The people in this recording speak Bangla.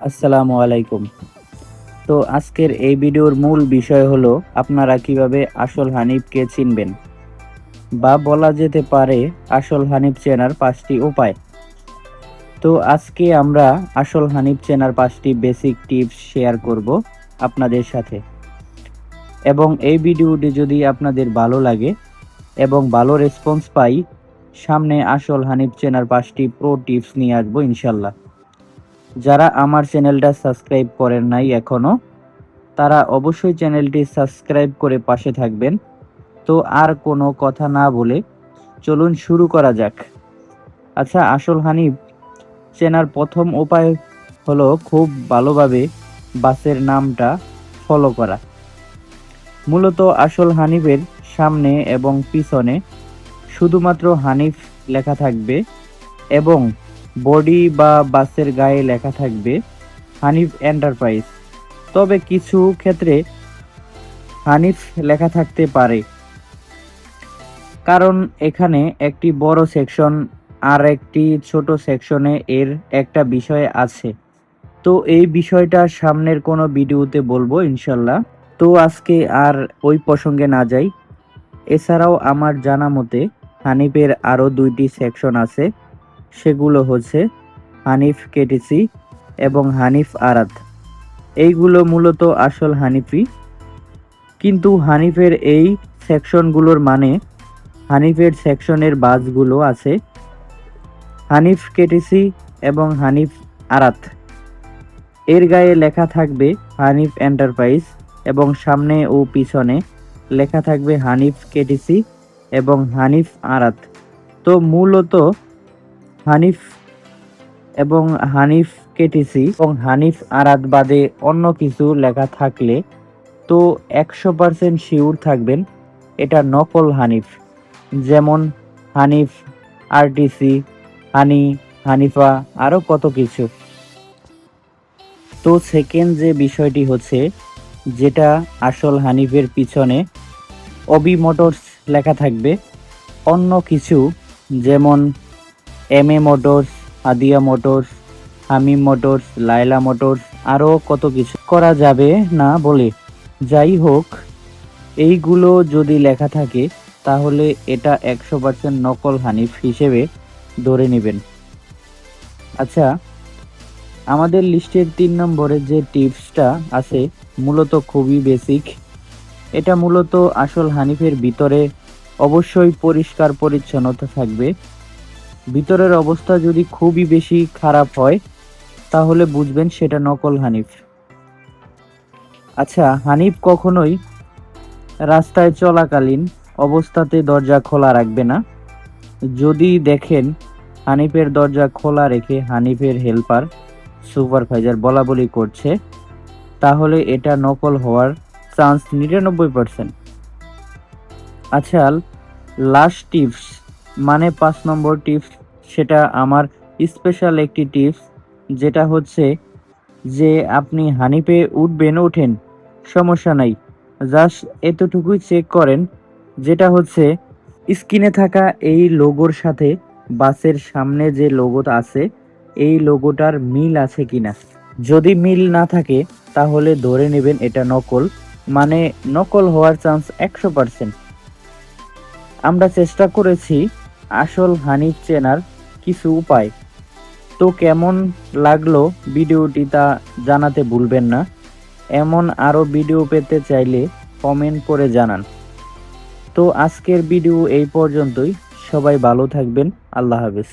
আসসালামু আলাইকুম। তো আজকের এই ভিডিওর মূল বিষয় হলো আপনারা কিভাবে আসল হানিফকে চিনবেন, বা বলা যেতে পারে আসল হানিফ চেনার 5টি উপায়। তো আজকে আমরা আসল হানিফ চেনার 5টি বেসিক টিপস শেয়ার করব আপনাদের সাথে। এবং এই ভিডিওটি যদি আপনাদের ভালো লাগে এবং ভালো রেসপন্স পাই, সামনে আসল হানিফ চেনার 5টি প্রো টিপস নিয়ে আসবো ইনশাল্লাহ। যারা আমার চ্যানেলটা সাবস্ক্রাইব করেন নাই এখনো, তারা অবশ্যই চ্যানেলটি সাবস্ক্রাইব করে পাশে থাকবেন। তো আর কোনো কথা না বলে চলুন শুরু করা যাক। আচ্ছা, আসল হানিফ চেনার প্রথম উপায় হলো খুব ভালোভাবে বাসের নামটা ফলো করা। মূলত আসল হানিফের সামনে এবং পিছনে শুধুমাত্র হানিফ লেখা থাকবে এবং বডি বা বাসের গায়ে লেখা থাকবে হানিফ এন্টারপ্রাইজ। তবে কিছু ক্ষেত্রে হানিফ লেখা থাকতে পারে, কারণ এখানে একটি বড় সেকশন আর একটি ছোট সেকশনে এর একটা বিষয় আছে। তো এই বিষয়টা সামনের কোনো ভিডিওতে বলবো ইনশাল্লাহ। তো আজকে আর ওই প্রসঙ্গে না যাই। এছাড়াও আমার জানা মতে হানিফের আরও 2টি সেকশন আছে, সেগুলো হচ্ছে হানিফ কেটিসি এবং হানিফ আরাত। এইগুলো মূলত আসল হানিফি, কিন্তু হানিফের এই সেকশনগুলোর মানে হানিফের সেকশনের বাসগুলো আছে হানিফ কেটিসি এবং হানিফ আরাত। এর গায়ে লেখা থাকবে হানিফ এন্টারপ্রাইজ এবং সামনে ও পিছনে লেখা থাকবে হানিফ কেটিসি এবং হানিফ আরাত। তো মূলত হানিফ এবং হানিফ কেটিসি এবং হানিফ আরাত বাদে অন্য কিছু লেখা থাকলে তো 100% শিওর থাকবেন এটা নকল হানিফ। যেমন হানিফ আরটিসি, হানিফা, আরও কত কিছু। তো সেকেন্ড যে বিষয়টি হচ্ছে, যেটা আসল হানিফের পিছনে অবি মোটরস লেখা থাকবে, অন্য কিছু যেমন এমএ মোটরস, হাদিয়া মোটরস, হামিম মোটরস, লায়লা মোটরস, আরও কত কিছু করা যাবে না বলে। যাই হোক, এইগুলো যদি লেখা থাকে তাহলে এটা 100% নকল হানিফ হিসেবে ধরে নেবেন। আচ্ছা, আমাদের লিস্টের 3 নম্বরে যে টিপসটা আছে মূলত খুবই বেসিক। এটা মূলত আসল হানিফের ভিতরে অবশ্যই পরিষ্কার পরিচ্ছন্নতা থাকবে। ভিতরের অবস্থা যদি খুবই বেশি খারাপ হয় তাহলে বুঝবেন সেটা নকল হানিফ। আচ্ছা, হানিফ কখনোই রাস্তায় চলাকালীন অবস্থাতে দরজা খোলা রাখবে না। যদি দেখেন হানিফের দরজা খোলা রেখে হানিফের হেল্পার, সুপারভাইজার বলাবলি করছে, তাহলে এটা নকল হওয়ার চান্স 99%। আচ্ছা, লাস্ট টিপস মানে 5 নম্বর টিপস, সেটা আমার স্পেশাল একটি টিপস, যেটা হচ্ছে যে আপনি হানিফে ওঠেন, সমস্যা নাই, জাস্ট এতটুকুই চেক করেন, যেটা হচ্ছে স্ক্রিনে থাকা এই লোগোর সাথে বাসের সামনে যে লোগোটা আছে এই লোগোটার মিল আছে কিনা। যদি মিল না থাকে তাহলে ধরে নেবেন এটা নকল, মানে নকল হওয়ার চান্স 100%। আমরা চেষ্টা করেছি আসল হানিফ চেনার কিছু উপায়। তো কেমন লাগলো ভিডিওটি তা জানাতে ভুলবেন না। এমন আরও ভিডিও পেতে চাইলে কমেন্ট করে জানান। তো আজকের ভিডিও এই পর্যন্তই। সবাই ভালো থাকবেন। আল্লাহ হাফেজ।